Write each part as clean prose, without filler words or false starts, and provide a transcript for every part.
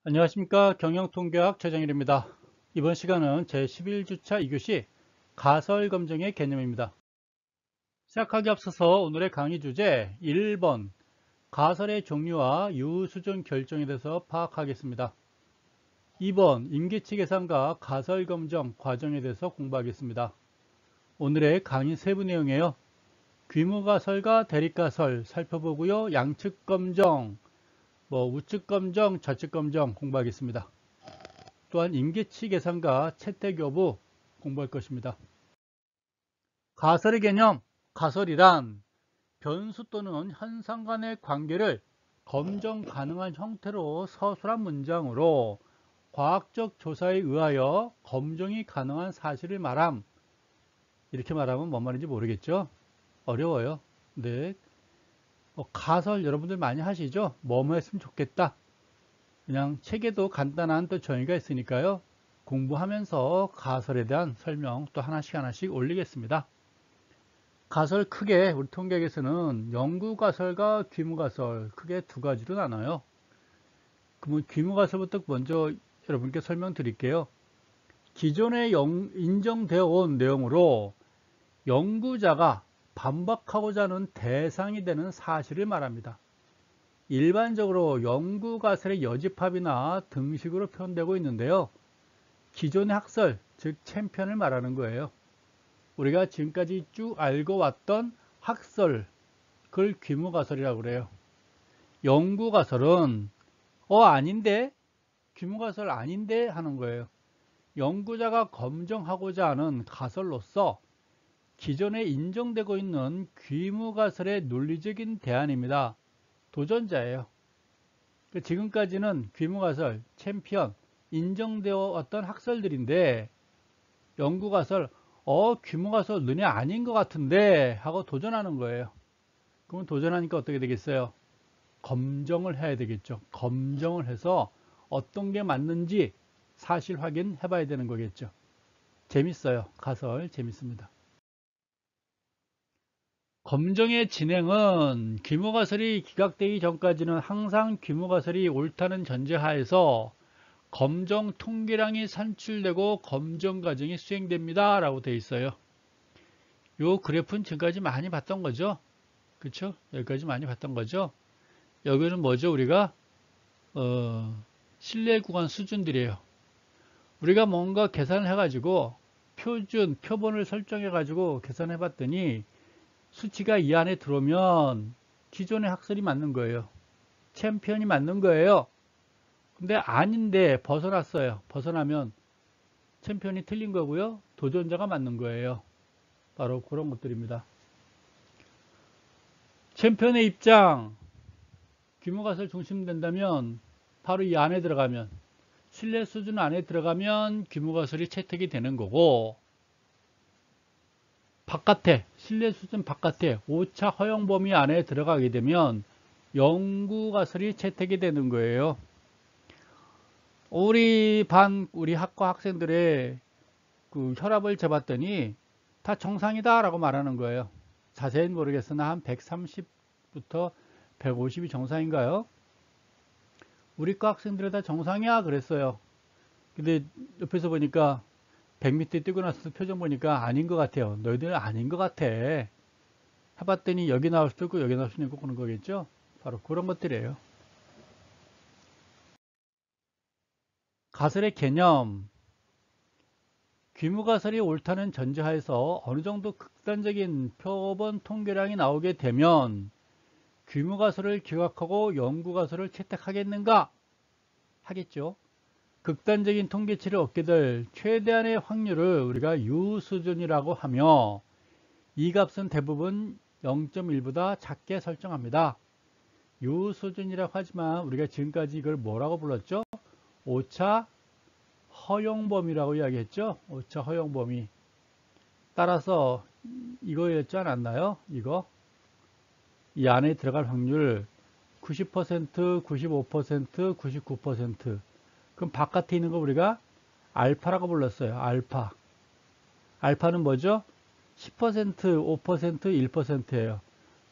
안녕하십니까. 경영통계학 최정일입니다. 이번 시간은 제11주차 2교시 가설검증의 개념입니다. 시작하기 앞서서 오늘의 강의 주제 1번 가설의 종류와 유수준 결정에 대해서 파악하겠습니다. 2번 임계치 계산과 가설검증 과정에 대해서 공부하겠습니다. 오늘의 강의 세부 내용이에요. 귀무가설과 대립가설 살펴보고요. 양측검증, 우측검증, 좌측검증 공부하겠습니다. 또한 임계치 계산과 채택 여부 공부할 것입니다. 가설의 개념, 가설이란 변수 또는 현상 간의 관계를 검증 가능한 형태로 서술한 문장으로 과학적 조사에 의하여 검증이 가능한 사실을 말함. 이렇게 말하면 뭔 말인지 모르겠죠? 어려워요. 네. 가설 여러분들 많이 하시죠? 뭐뭐 했으면 좋겠다. 그냥 책에도 간단한 또 정의가 있으니까요. 공부하면서 가설에 대한 설명 또 하나씩 올리겠습니다. 가설 크게 우리 통계학에서는 영구가설과 귀무가설 크게 두 가지로 나눠요. 그러면 귀무가설부터 먼저 여러분께 설명드릴게요. 기존에 인정되어 온 내용으로 연구자가 반박하고자 하는 대상이 되는 사실을 말합니다. 일반적으로 연구가설의 여집합이나 등식으로 표현되고 있는데요. 기존의 학설, 즉 챔피언을 말하는 거예요. 우리가 지금까지 쭉 알고 왔던 학설, 그걸 귀무가설이라고 그래요. 연구가설은 아닌데? 귀무가설 아닌데? 하는 거예요. 연구자가 검증하고자 하는 가설로서 기존에 인정되고 있는 귀무가설의 논리적인 대안입니다. 도전자예요. 지금까지는 귀무가설, 챔피언, 인정되어 왔던 학설들인데 연구가설, 귀무가설 눈에 아닌 것 같은데 하고 도전하는 거예요. 그러면 도전하니까 어떻게 되겠어요? 검증을 해야 되겠죠. 검증을 해서 어떤 게 맞는지 사실 확인해 봐야 되는 거겠죠. 재밌어요. 가설 재밌습니다. 검증의 진행은 귀무가설이 기각되기 전까지는 항상 귀무가설이 옳다는 전제하에서 검증 통계량이 산출되고 검증 과정이 수행됩니다 라고 되어 있어요. 요 그래프는 지금까지 많이 봤던 거죠. 그쵸? 여기까지 많이 봤던 거죠. 여기는 뭐죠? 우리가 신뢰 구간 수준들이에요. 우리가 뭔가 계산을 해가지고 표준, 표본을 설정해가지고 계산해 봤더니 수치가 이 안에 들어오면 기존의 학설이 맞는 거예요. 챔피언이 맞는 거예요. 근데 아닌데 벗어났어요. 벗어나면 챔피언이 틀린 거고요. 도전자가 맞는 거예요. 바로 그런 것들입니다. 챔피언의 입장, 귀무가설 중심된다면 바로 이 안에 들어가면 신뢰 수준 안에 들어가면 귀무가설이 채택이 되는 거고 바깥에 신뢰 수준 바깥에 5차 허용 범위 안에 들어가게 되면 연구가설이 채택이 되는 거예요. 우리 학과 학생들의 그 혈압을 재봤더니 다 정상이다 라고 말하는 거예요. 자세히는 모르겠으나 한 130부터 150이 정상인가요? 우리 과 학생들이 다 정상이야 그랬어요. 근데 옆에서 보니까 100m 뛰고 나서 표정 보니까 아닌 것 같아요. 너희들은 아닌 것 같아. 해봤더니 여기 나올 수도 있고 여기 나올 수도 있고 그런 거겠죠. 바로 그런 것들이에요. 가설의 개념, 귀무가설이 옳다는 전제하에서 어느 정도 극단적인 표본 통계량이 나오게 되면 귀무가설을 기각하고 연구가설을 채택하겠는가? 하겠죠. 극단적인 통계치를 얻게 될 최대한의 확률을 우리가 유수준이라고 하며 이 값은 대부분 0.1보다 작게 설정합니다. 유수준이라고 하지만 우리가 지금까지 이걸 뭐라고 불렀죠? 5차 허용범위라고 이야기했죠. 5차 허용범위. 따라서 이거였지 않았나요? 이거 이 안에 들어갈 확률 90%, 95%, 99%. 그럼 바깥에 있는 거 우리가 알파라고 불렀어요. 알파. 알파는 뭐죠? 10%, 5%, 1%예요.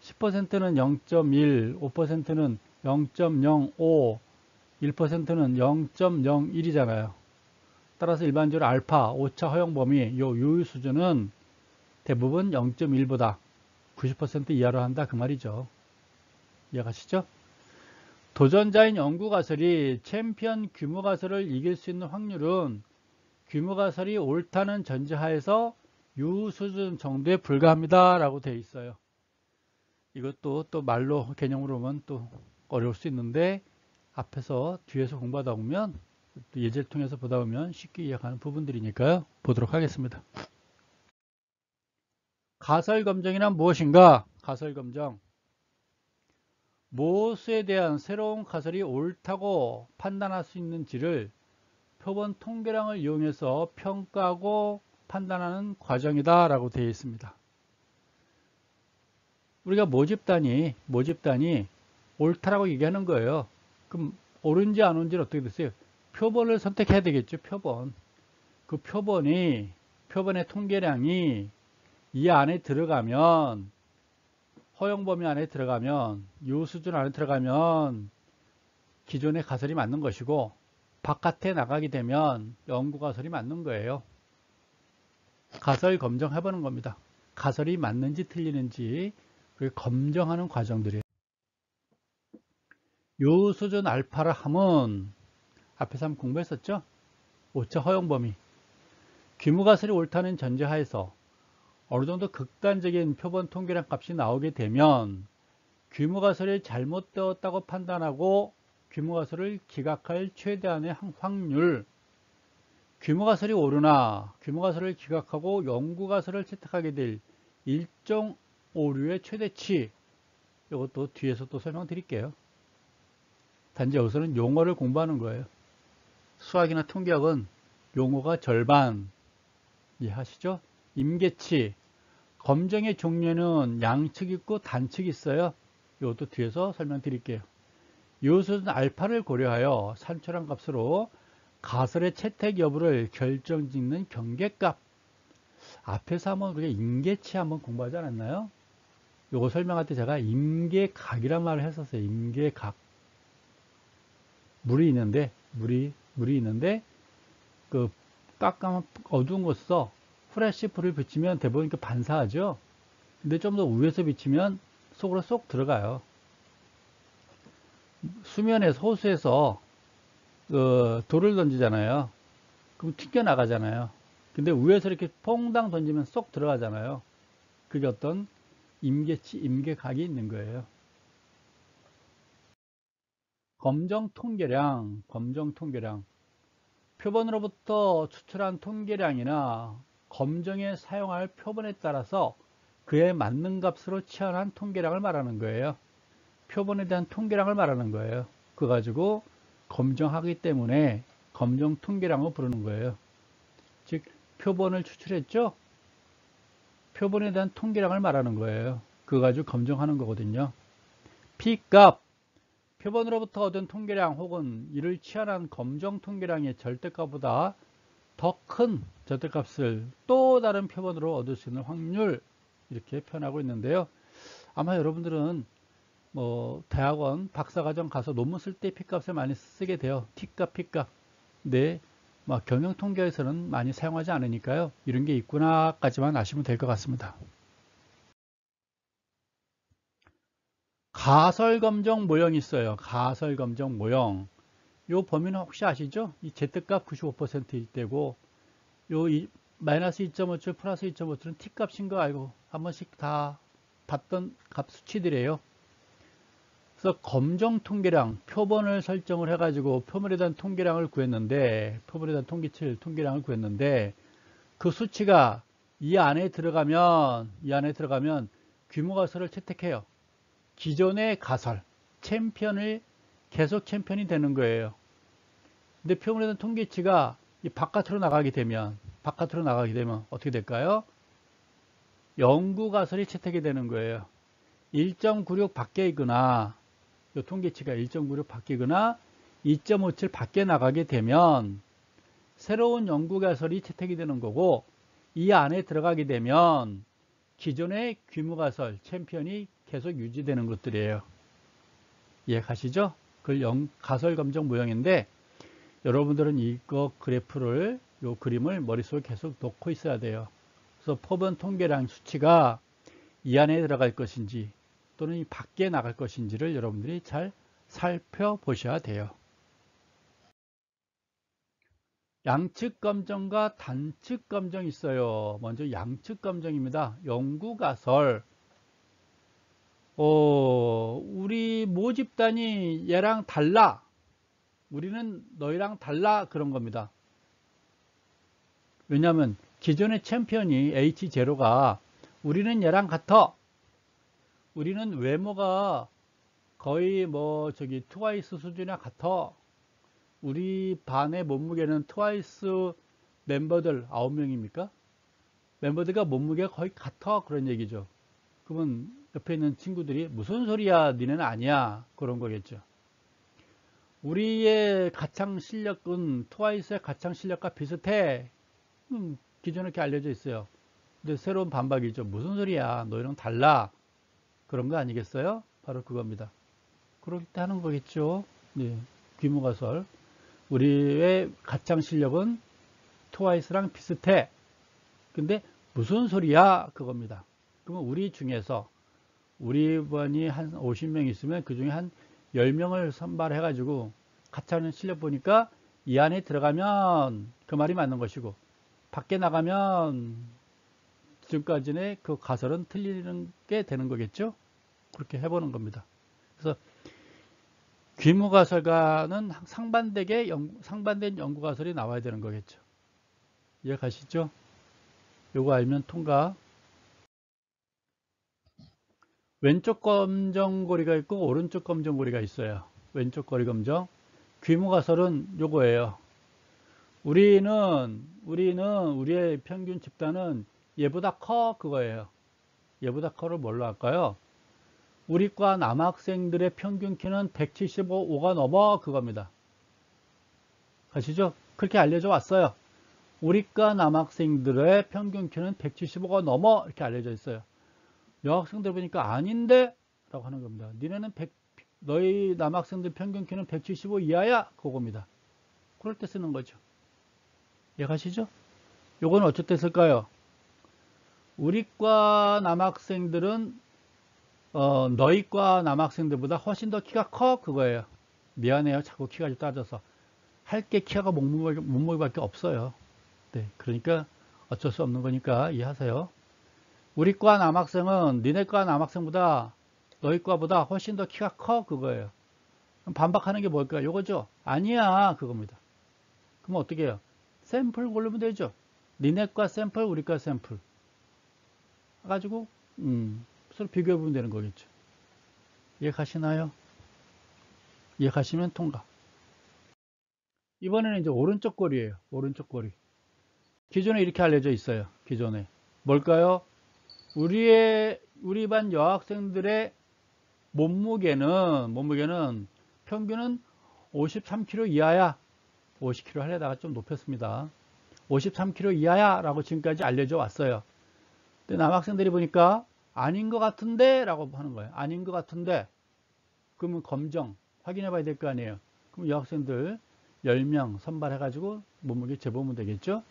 10%는 0.1, 5%는 0.05, 1%는 0.01이잖아요. 따라서 일반적으로 알파, 오차 허용 범위, 요 유효 수준은 대부분 0.1보다 90% 이하로 한다 그 말이죠. 이해가시죠? 도전자인 연구 가설이 챔피언 규모 가설을 이길 수 있는 확률은 규모 가설이 옳다는 전제하에서 유효 수준 정도에 불과합니다 라고 되어 있어요. 이것도 또 말로 개념으로 보면 또 어려울 수 있는데 앞에서 뒤에서 공부하다 보면 또 예제를 통해서 보다 보면 쉽게 이해가는 부분들이니까요. 보도록 하겠습니다. 가설 검정이란 무엇인가? 가설 검정. 무엇에 대한 새로운 가설이 옳다고 판단할 수 있는지를 표본 통계량을 이용해서 평가하고 판단하는 과정이다 라고 되어 있습니다. 우리가 모집단이 옳다라고 얘기하는 거예요. 그럼 옳은지 안 옳은지는 어떻게 됐어요? 표본을 선택해야 되겠죠. 표본. 그 표본의 통계량이 이 안에 들어가면, 허용 범위 안에 들어가면, 요 수준 안에 들어가면 기존의 가설이 맞는 것이고, 바깥에 나가게 되면 연구 가설이 맞는 거예요. 가설 검정해보는 겁니다. 가설이 맞는지 틀리는지 검정하는 과정들이에요. 요 수준 알파를 하면 앞에서 한번 공부했었죠? 오차 허용 범위. 규모 가설이 옳다는 전제하에서 어느 정도 극단적인 표본 통계량 값이 나오게 되면 규모 가설이 잘못되었다고 판단하고 규모 가설을 기각할 최대한의 확률, 규모 가설이 오르나 규모 가설을 기각하고 연구 가설을 채택하게 될 일정 오류의 최대치, 이것도 뒤에서 또 설명드릴게요. 단지 여기서는 용어를 공부하는 거예요. 수학이나 통계학은 용어가 절반, 이해하시죠? 임계치, 검정의 종류는 양측 있고 단측 있어요. 이것도 뒤에서 설명드릴게요. 요수는 알파를 고려하여 산출한 값으로 가설의 채택 여부를 결정짓는 경계값. 앞에서 한번 우리가 임계치 한번 공부하지 않았나요? 요거 설명할 때 제가 임계각이란 말을 했었어요. 임계각. 물이 있는데 그 깜깜한 어두운 곳에서 후레쉬 불을 비치면 대부분 이렇게 반사하죠. 근데 좀 더 위에서 비치면 속으로 쏙 들어가요. 수면에서 호수에서 돌을 던지잖아요. 그럼 튕겨 나가잖아요. 근데 위에서 이렇게 퐁당 던지면 쏙 들어가잖아요. 그게 어떤 임계각이 있는 거예요. 검정 통계량. 표본으로부터 추출한 통계량이나 검정에 사용할 표본에 따라서 그에 맞는 값으로 치환한 통계량을 말하는 거예요. 표본에 대한 통계량을 말하는 거예요. 그거 가지고 검정하기 때문에 검정 통계량을 부르는 거예요. 즉 표본을 추출했죠? 표본에 대한 통계량을 말하는 거예요. 그거 가지고 검정하는 거거든요. P값, 표본으로부터 얻은 통계량 혹은 이를 치환한 검정 통계량의 절대값보다 더 큰 절대값을 또 다른 표본으로 얻을 수 있는 확률, 이렇게 표현하고 있는데요. 아마 여러분들은 뭐 대학원 박사과정 가서 논문 쓸 때 P값을 많이 쓰게 돼요. T값, P값. 근데 뭐 경영 통계에서는 많이 사용하지 않으니까요. 이런 게 있구나까지만 아시면 될 것 같습니다. 가설 검정 모형이 있어요. 가설 검정 모형. 요 범위는 혹시 아시죠? 이 Z값 95%일 때고, 마이너스 2.5줄 플러스 2.5줄은 T값인 거 알고 한 번씩 다 봤던 값 수치들이에요. 그래서 검정 통계량, 표본을 설정을 해가지고 표본에 대한 통계량을 구했는데, 표본에 대한 통계량을 구했는데, 그 수치가 이 안에 들어가면 규모 가설을 채택해요. 기존의 가설, 계속 챔피언이 되는 거예요. 근데 표본에 대한 통계치가 이 바깥으로 나가게 되면 어떻게 될까요? 연구 가설이 채택이 되는 거예요. 1.96 밖에 있거나, 이 통계치가 1.96 바뀌거나 2.57 밖에 나가게 되면 새로운 연구 가설이 채택이 되는 거고, 이 안에 들어가게 되면 기존의 규모 가설, 챔피언이 계속 유지되는 것들이에요. 이해가시죠? 그걸 가설 검정 모형인데 여러분들은 이거 그래프를 요 그림을 머릿속에 계속 놓고 있어야 돼요. 그래서 포번 통계량 수치가 이 안에 들어갈 것인지 또는 이 밖에 나갈 것인지를 여러분들이 잘 살펴보셔야 돼요. 양측 검정과 단측 검정이 있어요. 먼저 양측 검정입니다. 연구가설. 우리 모집단이 얘랑 달라. 우리는 너희랑 달라. 그런 겁니다. 왜냐하면 기존의 챔피언이 H0가 우리는 얘랑 같아. 우리는 외모가 거의 트와이스 수준이나 같아. 우리 반의 몸무게는 트와이스 멤버들 9명입니까? 멤버들과 몸무게가 거의 같아. 그런 얘기죠. 그러면 옆에 있는 친구들이 무슨 소리야, 니네는 아니야, 그런 거겠죠. 우리의 가창 실력은 트와이스의 가창 실력과 비슷해. 기존에 이렇게 알려져 있어요. 근데 새로운 반박이죠. 무슨 소리야, 너희랑 달라, 그런 거 아니겠어요? 바로 그겁니다. 그렇게 하는 거겠죠. 네, 귀무가설. 우리의 가창 실력은 트와이스랑 비슷해. 근데 무슨 소리야, 그겁니다. 그러면 우리 중에서 우리 반이 한 50명 있으면 그 중에 한 10명을 선발해 가지고 가창 실력 보니까 이 안에 들어가면 그 말이 맞는 것이고 밖에 나가면 지금까지의 그 가설은 틀리는 게 되는 거겠죠. 그렇게 해보는 겁니다. 그래서 귀무가설과는 상반된 연구가설이 나와야 되는 거겠죠. 이해가시죠? 요거 알면 통과. 왼쪽 검정고리가 있고 오른쪽 검정고리가 있어요. 왼쪽 고리 검정. 귀무가설은 요거예요. 우리의 평균 집단은 얘보다 커, 그거예요. 얘보다 커를 뭘로 할까요? 우리과 남학생들의 평균 키는 175가 넘어, 그겁니다. 가시죠? 그렇게 알려져 왔어요. 우리과 남학생들의 평균 키는 175가 넘어, 이렇게 알려져 있어요. 여학생들 보니까 아닌데? 라고 하는 겁니다. 니네는 너희 남학생들 평균 키는 175 이하야? 그겁니다. 그럴 때 쓰는 거죠. 이해가시죠? 요건 어쩔 때 쓸까요? 우리과 남학생들은 너희과 남학생들보다 훨씬 더 키가 커, 그거예요. 미안해요. 자꾸 키가 따져서. 할 게 키가 몸무게밖에 없어요. 네, 그러니까 어쩔 수 없는 거니까 이해하세요. 우리과 남학생은 니네과 남학생보다 너희과보다 훨씬 더 키가 커, 그거예요. 그럼 반박하는 게 뭘까요? 요거죠. 아니야, 그겁니다. 그럼 어떻게 해요? 샘플 고르면 되죠. 니네과 샘플, 우리과 샘플 해가지고 서로 비교해 보면 되는 거겠죠. 이해가시나요? 이해가시면 통과. 이번에는 이제 오른쪽 고리예요. 오른쪽 고리. 기존에 이렇게 알려져 있어요. 기존에 뭘까요? 우리 반 여학생들의 몸무게는 평균은 53kg 이하야. 50kg 하려다가 좀 높였습니다. 53kg 이하야 라고 지금까지 알려져 왔어요. 근데 남학생들이 보니까 아닌 것 같은데 라고 하는 거예요. 아닌 것 같은데. 그러면 검정 확인해 봐야 될 거 아니에요. 그럼 여학생들 10명 선발해가지고 몸무게 재보면 되겠죠.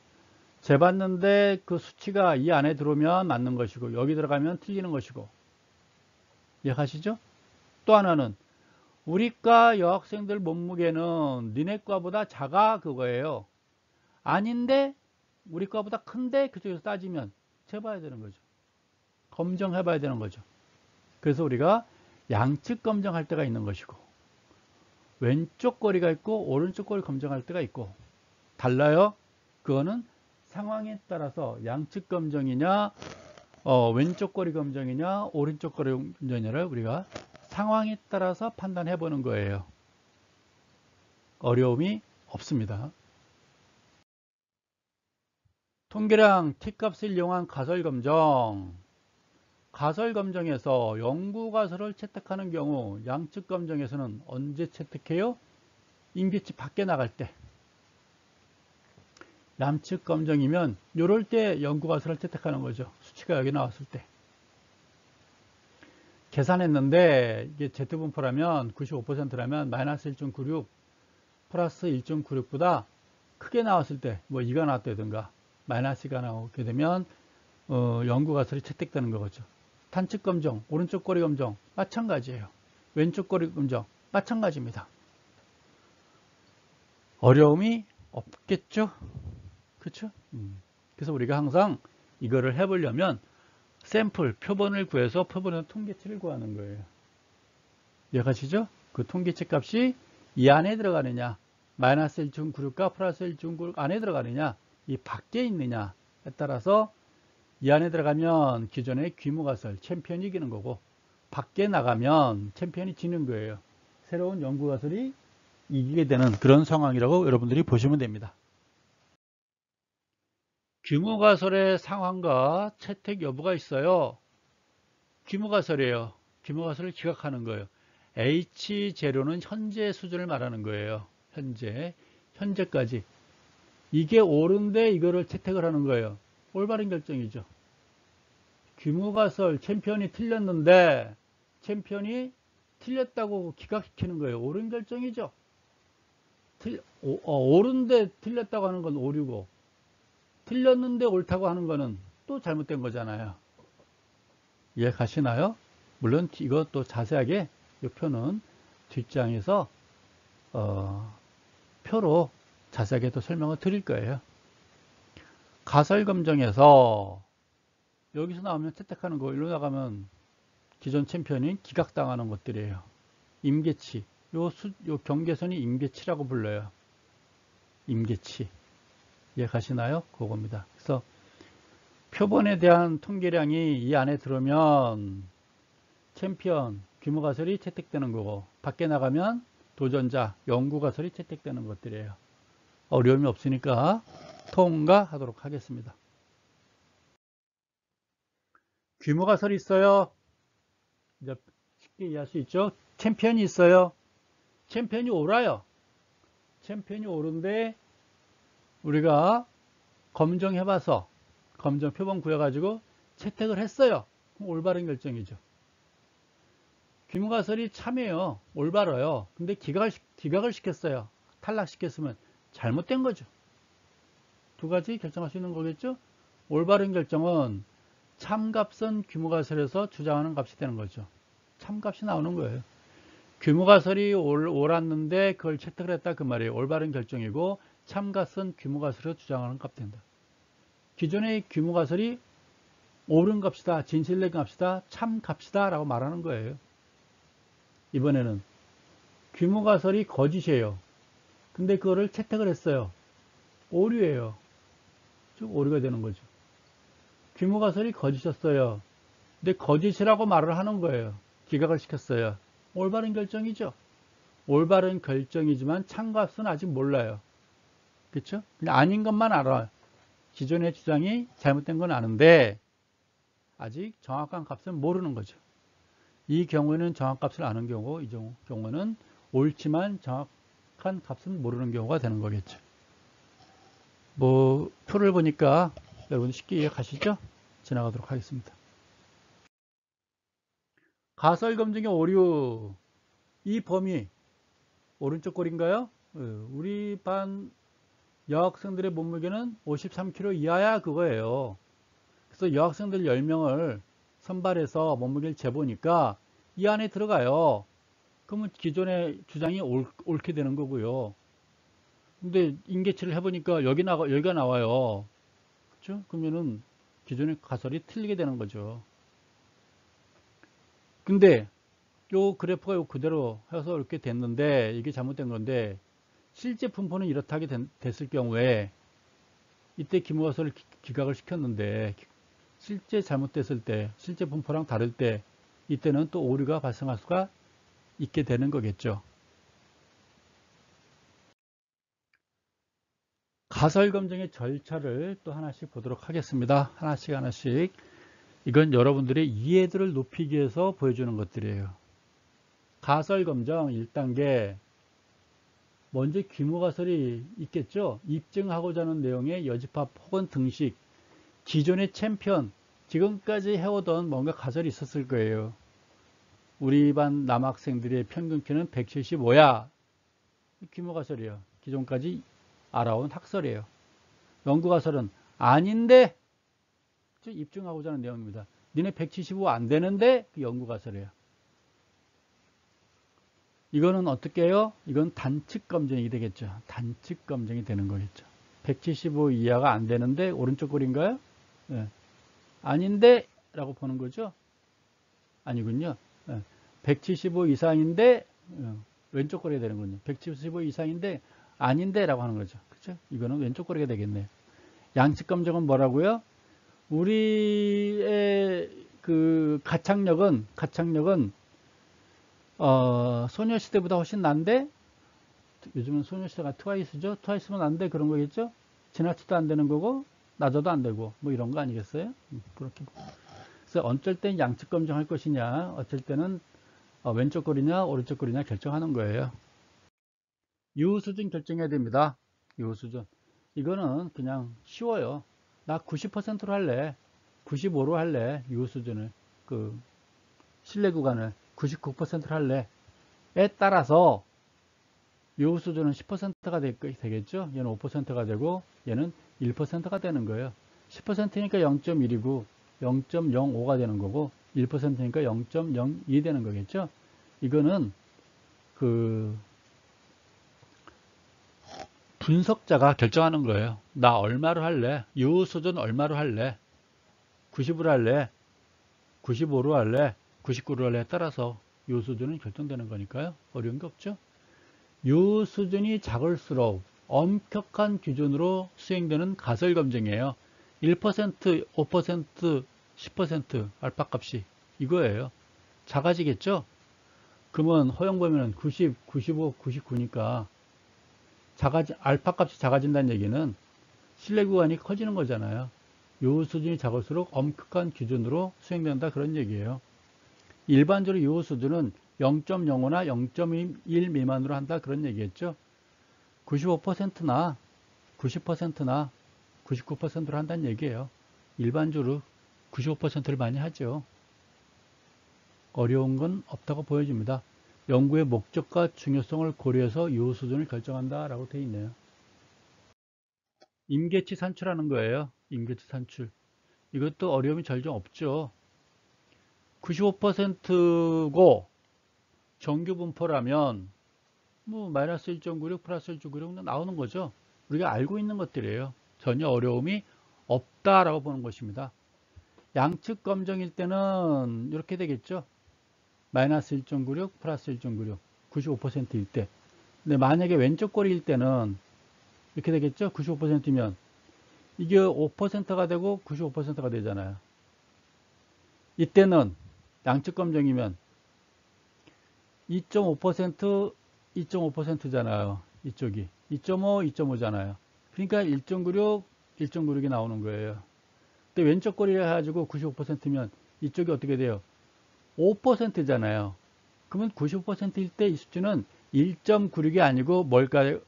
재봤는데 그 수치가 이 안에 들어오면 맞는 것이고 여기 들어가면 틀리는 것이고. 이해하시죠? 또 하나는 우리과 여학생들 몸무게는 니네과보다 작아, 그거예요. 아닌데 우리과보다 큰데 그쪽에서 따지면 재봐야 되는 거죠. 검정해 봐야 되는 거죠. 그래서 우리가 양측 검정할 때가 있는 것이고 왼쪽 거리가 있고 오른쪽 거리 검정할 때가 있고 달라요. 그거는 상황에 따라서 양측 검정이냐 왼쪽 거리 검정이냐 오른쪽 거리 검정이냐를 우리가 상황에 따라서 판단해 보는 거예요. 어려움이 없습니다. 통계량 t값을 이용한 가설 검정. 가설 검정에서 연구 가설을 채택하는 경우 양측 검정에서는 언제 채택해요? 임계치 밖에 나갈 때. 양측 검정이면 이럴 때 연구 가설을 채택하는 거죠. 수치가 여기 나왔을 때. 계산했는데 이게 Z분포라면 95%라면 마이너스 1.96 플러스 1.96보다 크게 나왔을 때 뭐 2가 나왔다든가 마이너스가 나오게 되면 연구가설이 채택되는 거죠. 단측 검정, 오른쪽 꼬리 검정 마찬가지예요. 왼쪽 꼬리 검정 마찬가지입니다. 어려움이 없겠죠? 그렇죠? 그래서 우리가 항상 이거를 해보려면 샘플, 표본을 구해서 표본의 통계치를 구하는 거예요. 이해가시죠? 그 통계치 값이 이 안에 들어가느냐, 마이너스 1.96과 플러스 1.96 안에 들어가느냐, 이 밖에 있느냐에 따라서 이 안에 들어가면 기존의 귀무가설, 챔피언이 이기는 거고, 밖에 나가면 챔피언이 지는 거예요. 새로운 연구가설이 이기게 되는 그런 상황이라고 여러분들이 보시면 됩니다. 규모가설의 상황과 채택 여부가 있어요. 규모가설이에요. 규모가설을 기각하는 거예요. H0는 현재 수준을 말하는 거예요. 현재까지. 이게 옳은데 이거를 채택을 하는 거예요. 올바른 결정이죠. 규모가설 챔피언이 틀렸는데 챔피언이 틀렸다고 기각시키는 거예요. 옳은 결정이죠. 옳은데 틀렸다고 하는 건 오류고 틀렸는데 옳다고 하는 거는 또 잘못된 거잖아요. 이해 가시나요? 물론 이것도 자세하게 이 표는 뒷장에서 표로 자세하게 또 설명을 드릴 거예요. 가설 검정에서 여기서 나오면 채택하는 거 일로 나가면 기존 챔피언이 기각당하는 것들이에요. 임계치 요 경계선이 임계치라고 불러요. 임계치 이해 가시나요? 그겁니다. 그래서 표본에 대한 통계량이 이 안에 들어오면 챔피언, 규모가설이 채택되는 거고 밖에 나가면 도전자, 연구가설이 채택되는 것들이에요. 어려움이 없으니까 통과하도록 하겠습니다. 규모가설이 있어요. 이제 쉽게 이해할 수 있죠? 챔피언이 있어요. 챔피언이 옳아요. 챔피언이 옳은데 우리가 검정해봐서 검정 표본 구해가지고 채택을 했어요. 올바른 결정이죠. 규모가설이 참여해요. 올바라요. 근데 기각을 시켰어요. 탈락시켰으면 잘못된 거죠. 두 가지 결정할 수 있는 거겠죠. 올바른 결정은 참값은 규모가설에서 주장하는 값이 되는 거죠. 참값이 나오는 거예요. 규모가설이 옳았는데 그걸 채택을 했다 그 말이에요. 올바른 결정이고 참값은 규모가설에서 주장하는 값이 된다. 기존의 규모가설이 옳은 값이다, 진실된 값이다, 참값이다 라고 말하는 거예요. 이번에는 규모가설이 거짓이에요. 근데 그거를 채택을 했어요. 오류예요. 즉 오류가 되는 거죠. 규모가설이 거짓이었어요. 근데 거짓이라고 말을 하는 거예요. 기각을 시켰어요. 올바른 결정이죠. 올바른 결정이지만 참값은 아직 몰라요. 그렇죠? 그냥 아닌 것만 알아. 기존의 주장이 잘못된 건 아는데 아직 정확한 값은 모르는 거죠. 이 경우에는 정확값을 아는 경우고 이 경우는 옳지만 정확한 값은 모르는 경우가 되는 거겠죠. 뭐 표를 보니까 여러분 쉽게 이해가시죠? 지나가도록 하겠습니다. 가설 검증의 오류. 이 범위 오른쪽 골인가요? 우리 반 여학생들의 몸무게는 53kg 이하야 그거예요. 그래서 여학생들 10명을 선발해서 몸무게를 재보니까 이 안에 들어가요. 그러면 기존의 주장이 옳게 되는 거고요. 근데 인계치를 해보니까 여기가 나와요. 그렇죠? 그러면은 기존의 가설이 틀리게 되는 거죠. 근데 요 그래프가 요 그대로 해서 이렇게 됐는데 이게 잘못된 건데 실제 분포는 이렇게 됐을 경우에 이때 기모가설을 기각을 시켰는데 실제 잘못됐을 때 실제 분포랑 다를 때 이때는 또 오류가 발생할 수가 있게 되는 거겠죠. 가설 검증의 절차를 또 하나씩 보도록 하겠습니다. 하나씩 이건 여러분들의 이해도를 높이기 위해서 보여주는 것들이에요. 가설 검정 1단계 먼저 규모가설이 있겠죠. 입증하고자 하는 내용의 여집합 혹은 등식 기존의 챔피언 지금까지 해오던 뭔가 가설이 있었을 거예요. 우리 반 남학생들의 평균 키는 175야. 규모가설이에요. 기존까지 알아온 학설이에요. 연구가설은 아닌데 입증하고자 하는 내용입니다. 니네 175 안 되는데 그 연구가설이에요. 이거는 어떻게 해요? 이건 단측 검증이 되겠죠. 단측 검증이 되는 거겠죠. 175 이하가 안 되는데 오른쪽 글인가요? 네. 아닌데 라고 보는 거죠. 아니군요. 네. 175 이상인데 왼쪽 거리가 되는군요. 175 이상인데 아닌데 라고 하는 거죠. 그렇죠? 이거는 왼쪽 거리가 되겠네요. 양측 검증은 뭐라고요? 우리의 그 가창력은 소녀시대보다 훨씬 난데, 요즘은 소녀시대가 트와이스죠. 트와이스면 안 돼 그런 거겠죠. 지나치도 안 되는 거고 낮아도 안 되고 뭐 이런 거 아니겠어요? 그렇게. 그래서 어쩔 땐 양측 검증할 것이냐, 어쩔 때는 왼쪽 거리냐 오른쪽 거리냐 결정하는 거예요. 유효 수준 결정해야 됩니다. 유효 수준. 이거는 그냥 쉬워요. 나 90%로 할래. 95로 할래. 유효 수준을. 그 신뢰 구간을 99%로 할래. 에 따라서 유효 수준은 10%가 되겠죠. 얘는 5%가 되고 얘는 1%가 되는 거예요. 10%니까 0.1이고 0.05가 되는 거고 1%니까 0.02 되는 거겠죠. 이거는 그 분석자가 결정하는 거예요. 나 얼마로 할래? 유효 수준 얼마로 할래? 90으로 할래? 95로 할래? 99로 할래? 따라서 유효 수준은 결정되는 거니까요. 어려운 게 없죠. 유효 수준이 작을수록 엄격한 기준으로 수행되는 가설 검증이에요. 1%, 5%, 10% 알파 값이 이거예요. 작아지겠죠? 그러면 허용 범위는 90, 95, 99니까 알파 값이 작아진다는 얘기는 신뢰 구간이 커지는 거잖아요. 유효 수준이 작을수록 엄격한 기준으로 수행된다 그런 얘기예요. 일반적으로 유효 수준은 0.05나 0.1 미만으로 한다 그런 얘기겠죠. 95%나 90%나 99%로 한다는 얘기예요. 일반적으로 95%를 많이 하죠. 어려운 건 없다고 보여집니다. 연구의 목적과 중요성을 고려해서 유효 수준을 결정한다 라고 되어 있네요. 임계치 산출하는 거예요. 임계치 산출. 이것도 어려움이 절정 없죠. 95%고 정규 분포라면 뭐 마이너스 1.96 플러스 1.96 나오는 거죠. 우리가 알고 있는 것들이에요. 전혀 어려움이 없다라고 보는 것입니다. 양측 검정일 때는 이렇게 되겠죠. 마이너스 1.96 플러스 1.96 95%일 때. 근데 만약에 왼쪽 꼬리일 때는 이렇게 되겠죠. 95%면 이게 5%가 되고 95%가 되잖아요. 이때는 양측 검정이면 2.5%, 2.5%잖아요. 이쪽이. 2.5, 2.5잖아요. 그러니까 1.96, 1.96이 나오는 거예요. 근데 왼쪽 꼬리를 해가지고 95%면 이쪽이 어떻게 돼요? 5%잖아요. 그러면 95%일 때 이 수치는 1.96이 아니고 뭘까요?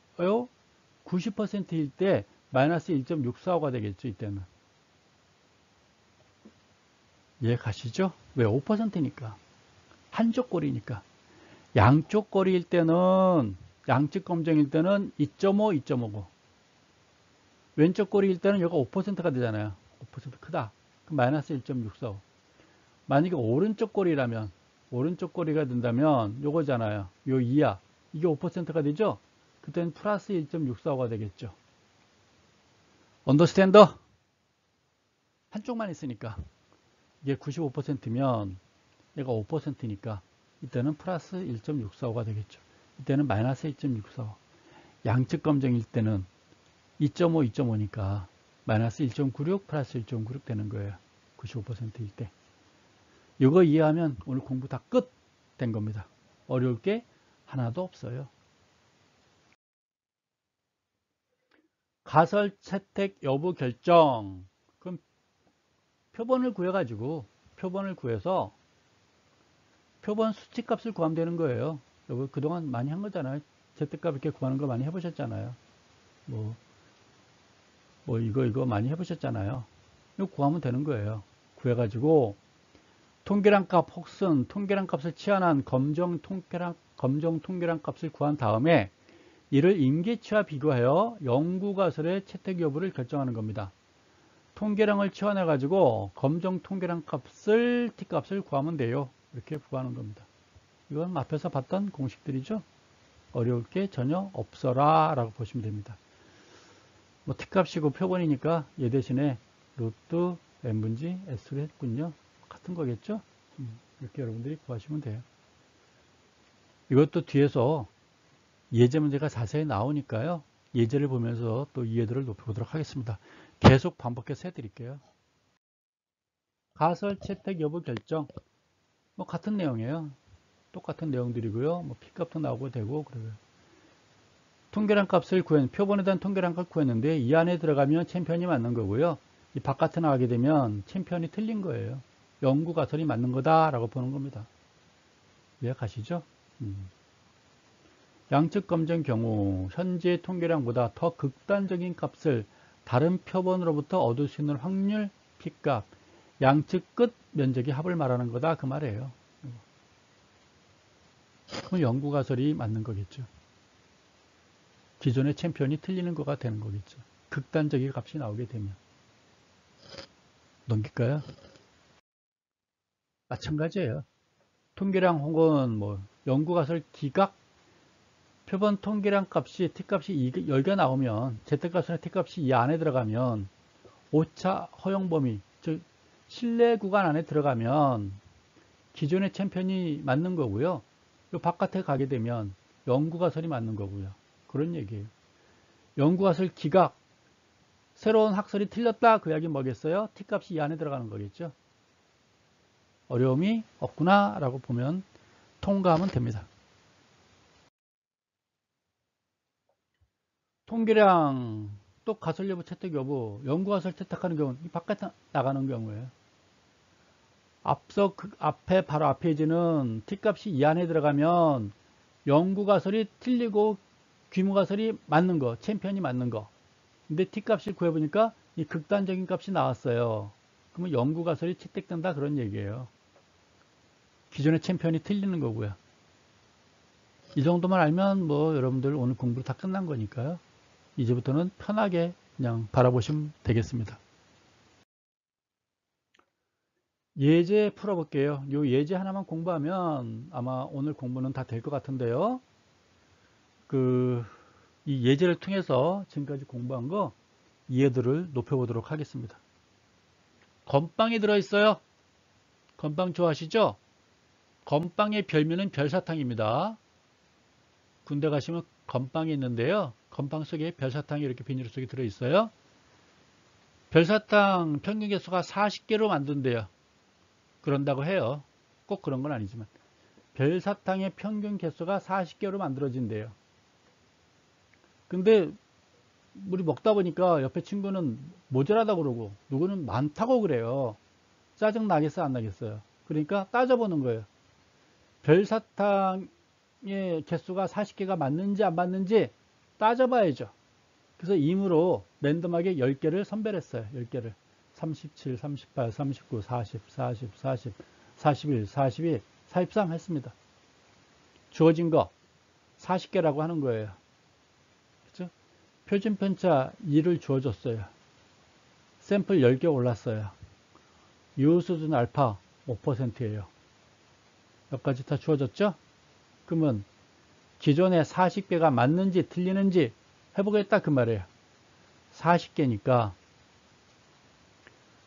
90%일 때 마이너스 1.645가 되겠죠. 이때는. 이해 가시죠? 왜 5%니까. 한쪽 꼬리니까. 양쪽 꼬리일 때는 양측 검정일 때는 2.5, 2.5고 왼쪽 꼬리일 때는 여기가 5%가 되잖아요. 5% 크다. 그럼 마이너스 1.645. 만약에 오른쪽 꼬리라면 오른쪽 꼬리가 된다면 요거잖아요. 요 이하. 이게 5%가 되죠? 그때는 플러스 1.645가 되겠죠. 언더스탠더? 한쪽만 있으니까. 이게 95%면 얘가 5%니까 이때는 플러스 1.645가 되겠죠. 이때는 마이너스 1.645. 양측 검정일 때는 2.5, 2.5니까 마이너스 1.96 플러스 1.96 되는 거예요. 95%일 때. 이거 이해하면 오늘 공부 다 끝 된 겁니다. 어려울 게 하나도 없어요. 가설 채택 여부 결정. 그럼 표본을 구해서 표본 수치값을 구하면 되는 거예요. 이거 그동안 많이 한 거잖아요. 채택값 이렇게 구하는 거 많이 해보셨잖아요. 이거 많이 해보셨잖아요. 이거 구하면 되는 거예요. 구해가지고 통계량 값 혹은 통계량 값을 치환한 검정 통계량 값을 구한 다음에 이를 임계치와 비교하여 영구가설의 채택 여부를 결정하는 겁니다. 통계량을 치환해 가지고 검정 통계량 값을 t값을 구하면 돼요. 이렇게 구하는 겁니다. 이건 앞에서 봤던 공식들이죠. 어려울 게 전혀 없어라 라고 보시면 됩니다. 뭐 t값이고 표본이니까 얘 대신에 루트 n분지 s로 했군요. 같은 거겠죠. 이렇게 여러분들이 구하시면 돼요. 이것도 뒤에서 예제 문제가 자세히 나오니까요. 예제를 보면서 또 이해도를 높여보도록 하겠습니다. 계속 반복해서 해드릴게요. 가설 채택 여부 결정. 뭐 같은 내용이에요. 똑같은 내용들이고요. 뭐 P값도 나오고 되고 그래요. 통계량 값을 표본에 대한 통계량 값을 구했는데 이 안에 들어가면 챔피언이 맞는 거고요. 이 바깥에 나가게 되면 챔피언이 틀린 거예요. 영구 가설이 맞는 거다라고 보는 겁니다. 이해가시죠? 양측 검정 경우 현재 통계량보다 더 극단적인 값을 다른 표본으로부터 얻을 수 있는 확률 P값, 양측 끝 면적의 합을 말하는 거다 그 말이에요. 그럼 영구 가설이 맞는 거겠죠. 기존의 챔피언이 틀리는 거가 되는 거겠죠. 극단적인 값이 나오게 되면. 넘길까요? 마찬가지예요. 통계량 혹은 뭐 영구가설 기각 표본 통계량 값이 t값이 10가 나오면 z값이나 t값이 이 안에 들어가면 오차 허용 범위 즉 실내 구간 안에 들어가면 기존의 챔피언이 맞는 거고요. 이 바깥에 가게 되면 영구가설이 맞는 거고요. 그런 얘기예요. 영구가설 기각 새로운 학설이 틀렸다 그 이야기 뭐겠어요? t값이 이 안에 들어가는 거겠죠. 어려움이 없구나 라고 보면 통과하면 됩니다. 통계량 또 가설 여부 채택 여부 영구가설 채택하는 경우는 바깥에 나가는 경우에요. 앞서 앞에 바로 앞 페이지는 t값이 이 안에 들어가면 영구가설이 틀리고 귀무가설이 맞는 거 챔피언이 맞는 거 근데 t값을 구해보니까 이 극단적인 값이 나왔어요. 그러면 영구가설이 채택된다 그런 얘기예요. 기존의 챔피언이 틀리는 거고요. 이 정도만 알면 뭐 여러분들 오늘 공부 다 끝난 거니까요. 이제부터는 편하게 그냥 바라보시면 되겠습니다. 예제 풀어볼게요. 이 예제 하나만 공부하면 아마 오늘 공부는 다 될 것 같은데요. 이 예제를 통해서 지금까지 공부한 거 이해도를 높여보도록 하겠습니다. 건빵이 들어있어요. 건빵 좋아하시죠? 건빵의 별명은 별사탕입니다. 군대 가시면 건빵이 있는데요. 건빵 속에 별사탕이 이렇게 비닐 속에 들어있어요. 별사탕 평균 개수가 40개로 만든대요. 그런다고 해요. 꼭 그런 건 아니지만 별사탕의 평균 개수가 40개로 만들어진대요. 근데 우리 먹다 보니까 옆에 친구는 모자라다고 그러고 누구는 많다고 그래요. 짜증 나겠어요 안 나겠어요? 그러니까 따져보는 거예요. 별사탕의 개수가 40개가 맞는지 안 맞는지 따져봐야죠. 그래서 임으로 랜덤하게 10개를 선별했어요. 10개를 37, 38, 39, 40, 40, 40, 41, 42, 43 했습니다. 주어진 거 40개라고 하는 거예요. 그렇죠? 표준 편차 2를 주어줬어요. 샘플 10개 올랐어요. 유수준 알파 5%예요. 몇 가지 다 주어졌죠? 그러면 기존에 40개가 맞는지 틀리는지 해보겠다 그 말이에요. 40개니까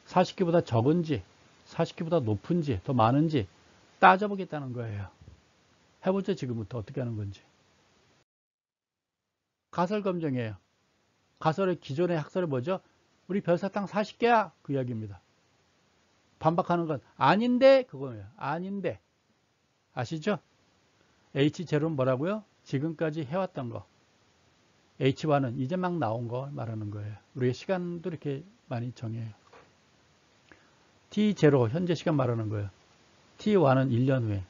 40개보다 적은지 40개보다 높은지 더 많은지 따져보겠다는 거예요. 해보죠. 지금부터 어떻게 하는 건지. 가설 검증이에요. 가설의 기존의 학설이 뭐죠? 우리 별사탕 40개야 그 이야기입니다. 반박하는 건 아닌데 그거예요. 아닌데 아시죠? H0는 뭐라고요? 지금까지 해왔던 거. H1은 이제 막 나온 거 말하는 거예요. 우리의 시간도 이렇게 많이 정해요. T0 현재 시간 말하는 거예요. T1은 1년 후에,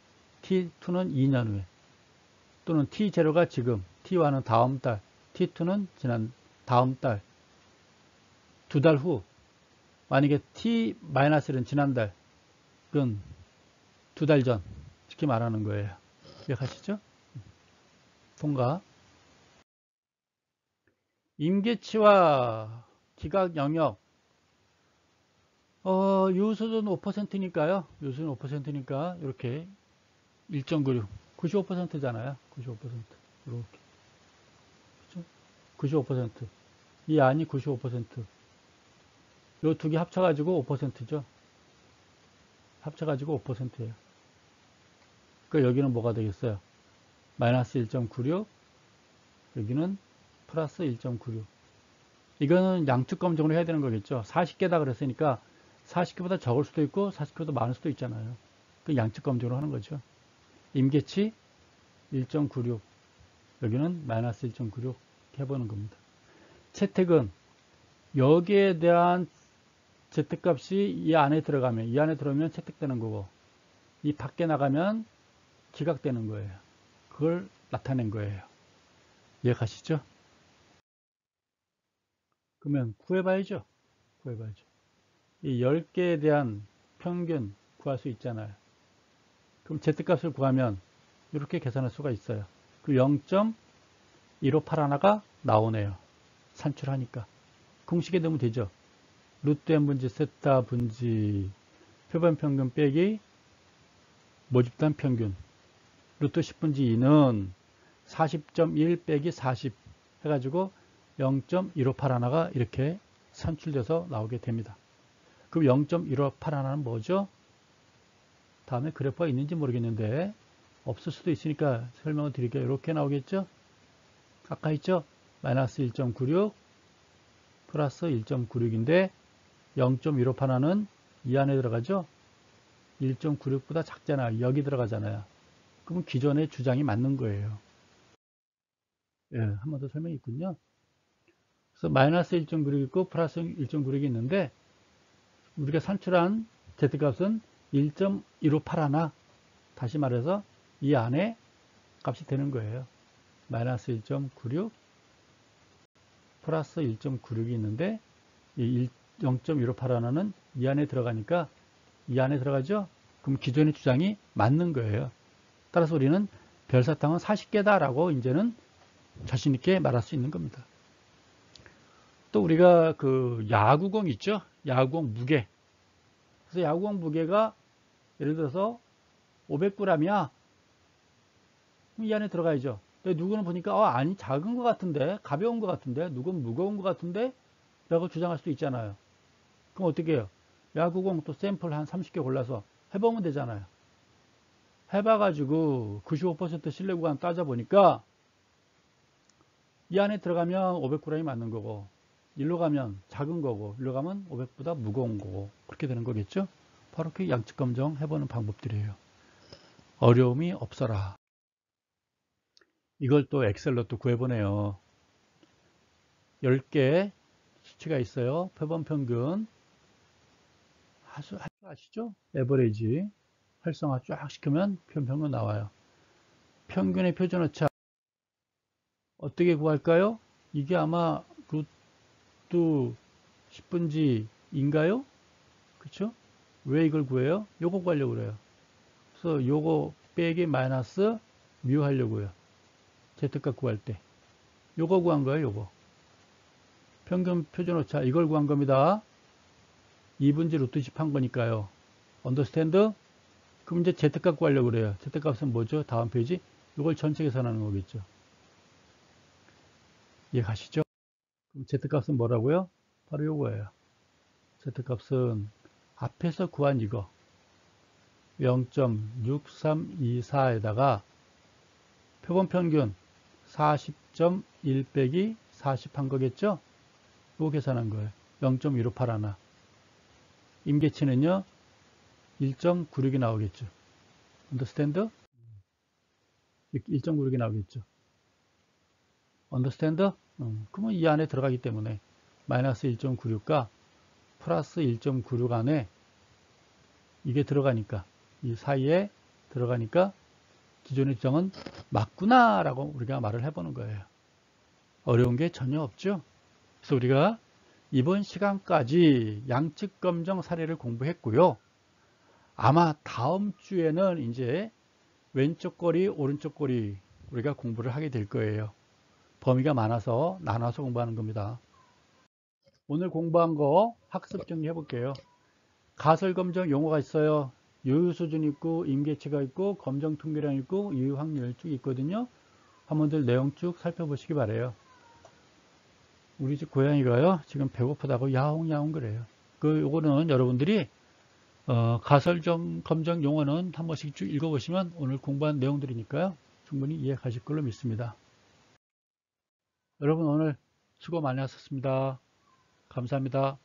T2는 2년 후에, 또는 T0가 지금, T1은 다음 달, T2는 지난 다음 달, 2달 후. 만약에 T-1은 지난달, 그건 2달 전 이렇게 말하는 거예요. 기억하시죠? 통과. 임계치와 기각 영역. 요수는 5%니까요. 요수는 5%니까 이렇게 1.96, 95%잖아요. 95%. 이렇게. 그죠? 95%. 이 안이 95%. 요 두 개 합쳐가지고 5%죠. 합쳐가지고 5%예요. 그 여기는 뭐가 되겠어요? 마이너스 1.96, 여기는 플러스 1.96. 이거는 양측 검정으로 해야 되는 거겠죠. 40개다 그랬으니까 40개보다 적을 수도 있고 40개보다 많을 수도 있잖아요. 그 양측 검정으로 하는 거죠. 임계치 1.96, 여기는 마이너스 1.96 해보는 겁니다. 채택은 여기에 대한 채택값이 이 안에 들어가면 채택되는 거고, 이 밖에 나가면 기각되는 거예요. 그걸 나타낸 거예요. 이해가시죠? 그러면 구해봐야죠. 이 10개에 대한 평균 구할 수 있잖아요. 그럼 Z값을 구하면 이렇게 계산할 수가 있어요. 그 0.1581가 나오네요. 산출하니까. 공식에 넣으면 되죠. 루트 n 분지 세타 분지 표본 평균 빼기 모집단 평균. 루트 10분지 2는 40.1 빼기 40 해가지고 0.1581가 이렇게 산출돼서 나오게 됩니다. 그럼 0.1581는 뭐죠? 다음에 그래프가 있는지 모르겠는데 없을 수도 있으니까 설명을 드릴게요. 이렇게 나오겠죠? 아까 있죠? 마이너스 1.96 플러스 1.96인데 0.1581은 이 안에 들어가죠? 1.96보다 작잖아요. 여기 들어가잖아요. 그럼 기존의 주장이 맞는 거예요. 예, 한 번 더 설명이 있군요. 그래서 마이너스 1.96 있고 플러스 1.96이 있는데 우리가 산출한 Z값은 1.1581. 다시 말해서 이 안에 값이 되는 거예요. 마이너스 1.96 플러스 1.96이 있는데 0.1581은 이 안에 들어가니까 이 안에 들어가죠? 그럼 기존의 주장이 맞는 거예요. 따라서 우리는 별사탕은 40개다 라고 이제는 자신있게 말할 수 있는 겁니다. 또 우리가 그 야구공 있죠? 야구공 무게. 그래서 야구공 무게가 예를 들어서 500g이야. 그럼 이 안에 들어가야죠. 근데 누구는 보니까 아니 작은 것 같은데, 가벼운 것 같은데, 누구는 무거운 것 같은데 라고 주장할 수도 있잖아요. 그럼 어떻게 해요? 야구공 또 샘플 한 30개 골라서 해보면 되잖아요. 해봐가지고 95% 신뢰 구간 따져보니까 이 안에 들어가면 500g이 맞는 거고, 일로 가면 작은 거고, 일로 가면 500보다 무거운 거고, 그렇게 되는 거겠죠? 바로 그 양측 검정 해보는 방법들이에요. 어려움이 없어라. 이걸 또 엑셀로 또 구해보네요. 10개 수치가 있어요. 표본 평균. 아시죠? 에버리지. 활성화 쫙 시키면 표본 평균 나와요. 평균의 표준오차. 어떻게 구할까요? 이게 아마 루트 10분지인가요? 그쵸? 왜 이걸 구해요? 요거 구하려고 그래요. 그래서 요거 빼기 마이너스 뮤 하려고요. Z값 구할 때. 요거 구한 거예요, 요거. 평균 표준오차 이걸 구한 겁니다. 2분지 루트 10 한 거니까요. 언더스탠드? 그럼 이제 Z값 구하려고 그래요. Z값은 뭐죠? 다음 페이지. 요걸 전체 계산하는 거겠죠. 이해가시죠? 그럼 Z값은 뭐라고요? 바로 요거예요. Z값은 앞에서 구한 이거 0.6324에다가 표본 평균 40.1 빼기 40 한 거겠죠? 이거 계산한 거예요. 0.1581. 임계치는요 1.96이 나오겠죠. 언더스탠드? 1.96이 나오겠죠. 언더스탠드? 그러면 이 안에 들어가기 때문에 마이너스 1.96과 플러스 1.96 안에 이게 들어가니까 이 사이에 들어가니까 기존의 주장은 맞구나 라고 우리가 말을 해보는 거예요. 어려운 게 전혀 없죠. 그래서 우리가 이번 시간까지 양측 검정 사례를 공부했고요. 아마 다음 주에는 이제 왼쪽 꼬리, 오른쪽 꼬리 우리가 공부를 하게 될 거예요. 범위가 많아서 나눠서 공부하는 겁니다. 오늘 공부한 거 학습 정리해 볼게요. 가설검정 용어가 있어요. 유효수준 있고, 임계치가 있고, 검정 통계량 있고, 유효확률 쭉 있거든요. 한번들 내용 쭉 살펴보시기 바래요. 우리 집 고양이가요, 지금 배고프다고 야옹야옹 그래요. 요거는 여러분들이 검정 용어는 한 번씩 쭉 읽어보시면 오늘 공부한 내용들이니까요. 충분히 이해 가실 걸로 믿습니다. 여러분 오늘 수고 많이 하셨습니다. 감사합니다.